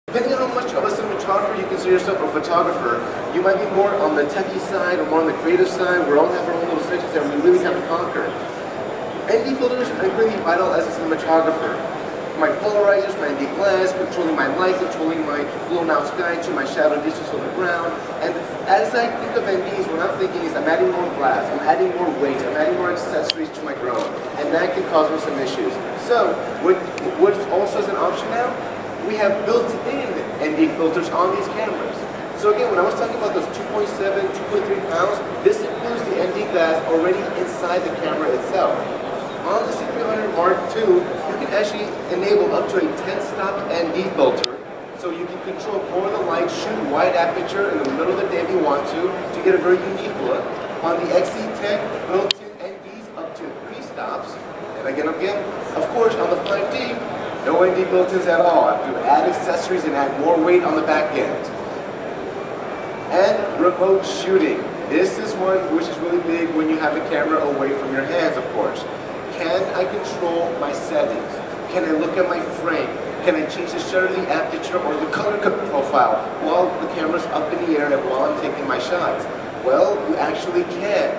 Depending on how much of a cinematographer you consider yourself, or photographer, you might be more on the techie side or more on the creative side. We all have our own little sections that we really have to conquer. ND filters are really vital as a cinematographer. My polarizers, my ND glass, controlling my light, controlling my blown out sky to my shadow distance on the ground. And as I think of NDs, what I'm thinking is I'm adding more glass, I'm adding more weight, I'm adding more accessories to my drone. And that can cause me some issues. So, what's also as an option now, we have built-in ND filters on these cameras. So again, when I was talking about those 2.7, 2.3 pounds, this includes the ND glass already inside the camera itself. On the C300 Mark II, you can actually enable up to a 10-stop ND filter, so you can control pour the light, shoot wide aperture in the middle of the day if you want to get a very unique look. On the XC10, built-in NDs up to 3 stops. And again, of course, on the 5D, no ND built-ins at all. I have to add accessories and add more weight on the back end. And remote shooting. This is one which is really big when you have the camera away from your hands, of course. Can I control my settings? Can I look at my frame? Can I change the shutter, the aperture, or the color profile while the camera's up in the air and while I'm taking my shots? Well, you actually can,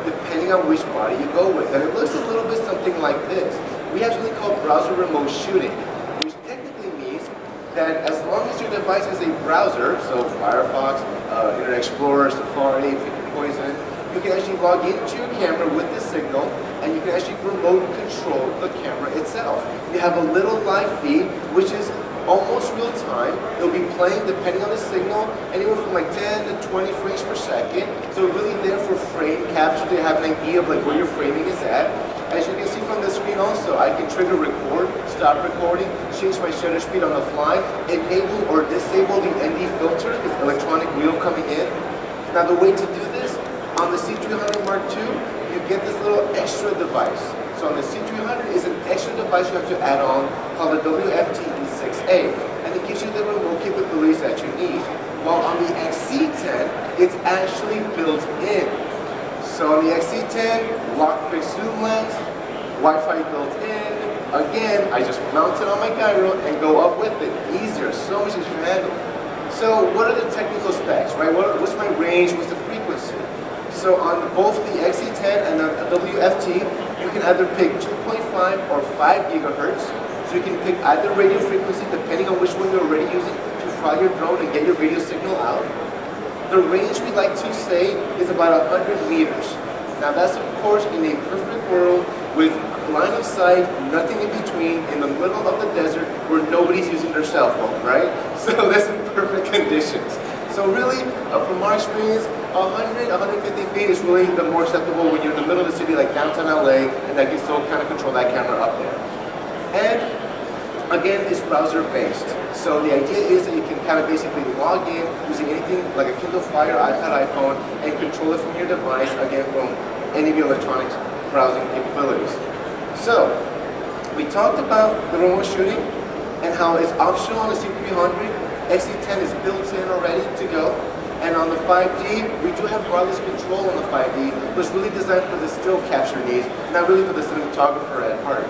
depending on which body you go with. And it looks a little bit something like this. We have something called browser remote shooting, which technically means that as long as your device is a browser, so Firefox, Internet Explorer, Safari, Pick your poison, you can actually log into your camera with the signal, and you can actually remote control the camera itself. You have a little live feed, which is almost real time. It'll be playing, depending on the signal, anywhere from like 10 to 20 frames per second. So really there for frame capture to have an idea of like where your framing is at. As you can see from the screen also, I can trigger record, stop recording, change my shutter speed on the fly, enable or disable the ND filter, this electronic wheel coming in. Now the way to do this, on the C300 Mark II, you get this little extra device. So on the C300 is an extra device you have to add on called the WFTE6A, and it gives you the remote capabilities that you need. While on the XC10, it's actually built in. So on the XC10, lock fixed zoom lens, Wi-Fi built in. Again, I just mount it on my gyro and go up with it. Easier, so much easier to handle. So what are the technical specs, right? What's my range, what's the frequency? So on both the XC10 and the WFT, you can either pick 2.5 or 5 gigahertz. So you can pick either radio frequency depending on which one you're already using to fly your drone and get your radio signal out. The range we like to say is about 100 meters. Now that's of course in a perfect world with line of sight, nothing in between, in the middle of the desert where nobody's using their cell phone, right? So that's in perfect conditions. So really, from our experience, 100, 150 feet is really the more acceptable when you're in the middle of the city like downtown LA and that can still kind of control that camera up there. And again, it's browser based. So the idea is that you can kind of basically log in using anything like a Kindle Fire, iPad, iPhone, and control it from your device, again from any of your electronics browsing capabilities. So, we talked about the remote shooting and how it's optional on the C300. XC10 is built in already to go. And on the 5D, we do have wireless control on the 5D, but it's really designed for the still capture needs, not really for the cinematographer at heart.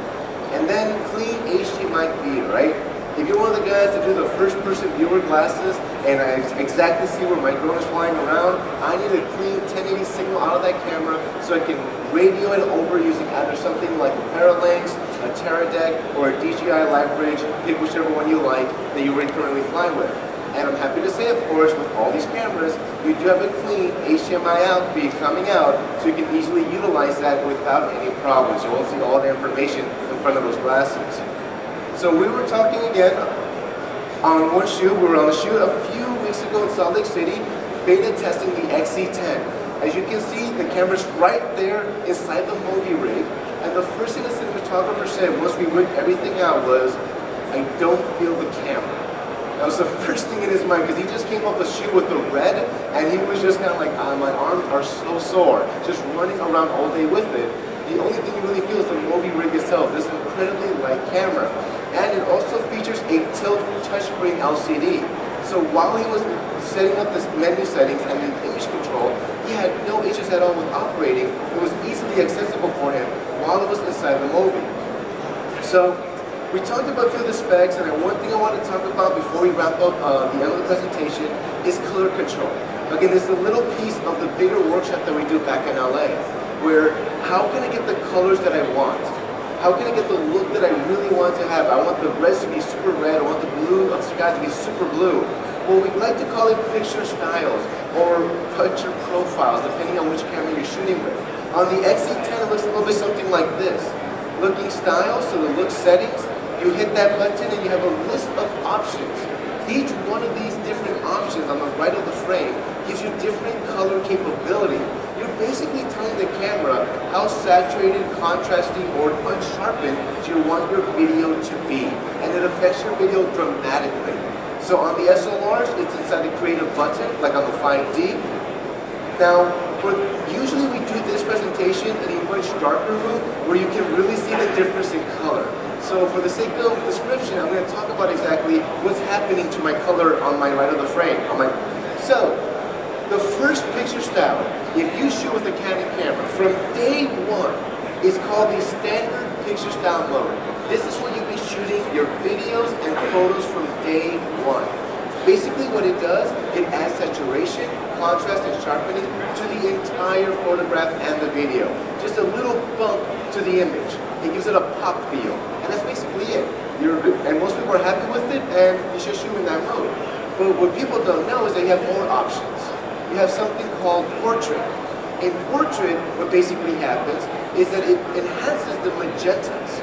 And then clean HDMI feed, right? If you're one of the guys that do the first-person viewer glasses and I exactly see where my drone is flying around, I need a clean 1080 signal out of that camera so I can radio it over using either something like a Parallax, a Teradek, or a DJI Lightbridge, pick whichever one you like that you're currently flying with. And I'm happy to say, of course, with all these cameras, you do have a clean HDMI out feed coming out, so you can easily utilize that without any problems. You won't see all the information in front of those glasses. So we were talking again on one shoot. We were on a shoot a few weeks ago in Salt Lake City, beta testing the XC10. As you can see, the camera's right there inside the movie rig. And the first thing the cinematographer said once we rigged everything out was, "I don't feel the camera." That was the first thing in his mind, because he just came off a shoot with the red, and he was just kind of like, my arms are so sore, just running around all day with it. The only thing you really feel is the movie rig itself, this incredibly light camera. And it also features a tilt touchscreen LCD. So while he was setting up the menu settings and the image control, he had no issues at all with operating. It was easily accessible for him while it was inside the movie. So We talked about a few of the specs, and one thing I want to talk about before we wrap up the end of the presentation is color control. Again, this is a little piece of the bigger workshop that we do back in LA, where how can I get the colors that I want? How can I get the look that I really want to have? I want the reds to be super red, I want the blue of the sky to be super blue. Well, we like to call it picture styles or picture profiles, depending on which camera you're shooting with. On the XC10, it looks a little bit something like this. Looking styles, so the look settings, you hit that button and you have a list of options. Each one of these different options on the right of the frame gives you different color capability. You're basically telling the camera how saturated, contrasting, or unsharpened you want your video to be. And it affects your video dramatically. So on the SLRs, it's inside the creative button, like on the 5D. Now, usually we do this presentation in a much darker room where you can really see the difference in color. So for the sake of description, I'm going to talk about exactly what's happening to my color on my right of the frame. So, the first picture style, if you shoot with a Canon camera, from day one, is called the standard picture style mode. This is when you'll be shooting your videos and photos from day one. Basically what it does, it adds saturation, contrast, and sharpening to the entire photograph and the video. Just a little bump to the image. It gives it a pop feel. And that's basically it. And most people are happy with it, and you should shoot in that mode. But what people don't know is that you have more options. You have something called portrait. In portrait, what basically happens is that it enhances the magentas.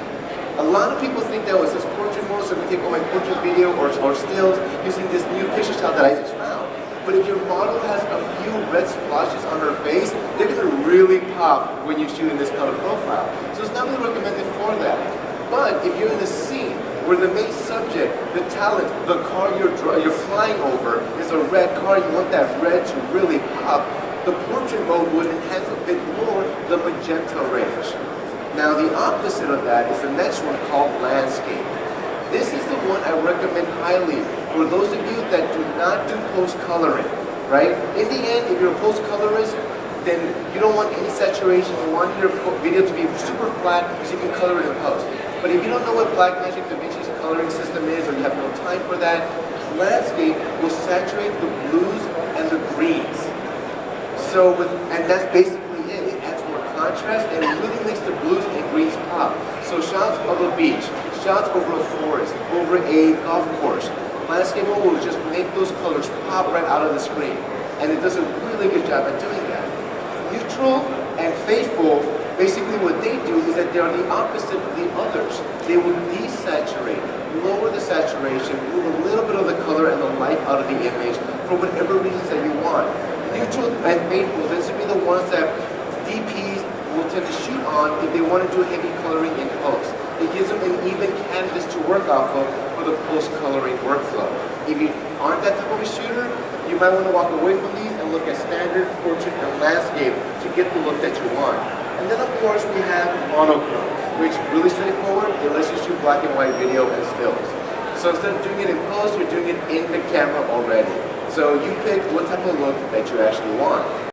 A lot of people think that was this portrait mode, so we take all my portrait video or stills using this new picture style that I just found. But if your model has a few red splotches on her face, they're going to really pop when you shoot in this color profile. So it's not really recommended for that. But if you're in a scene where the main subject, the talent, the car you're flying over is a red car, you want that red to really pop, the portrait mode would enhance a bit more the magenta range. Now the opposite of that is the next one called landscape. This is the one I recommend highly for those of you that do not do post-coloring, right? In the end, if you're a post-colorist, then you don't want any saturation. You want your video to be super flat so you can color it in post. But if you don't know what Blackmagic DaVinci's coloring system is, or you have no time for that, landscape will saturate the blues and the greens. And that's basically it. It adds more contrast and it really makes the blues and greens pop. So shots of a beach, shots over a forest, over a golf course. Landscape mode will just make those colors pop right out of the screen. And it does a really good job at doing that. Neutral and faithful, basically what they do is that they are the opposite of the others. They will desaturate, lower the saturation, move a little bit of the color and the light out of the image for whatever reasons that you want. Neutral and faithful, these would be the ones that DPs will tend to shoot on if they want to do heavy coloring in post. It gives them an even canvas to work off of for the post-coloring workflow. If you aren't that type of a shooter, you might want to walk away from these and look at standard, portrait, and landscape to get the look that you want. And then of course we have monochrome, which is really straightforward. It lets you shoot black and white video and stills. So instead of doing it in post, you're doing it in the camera already. So you pick what type of look that you actually want.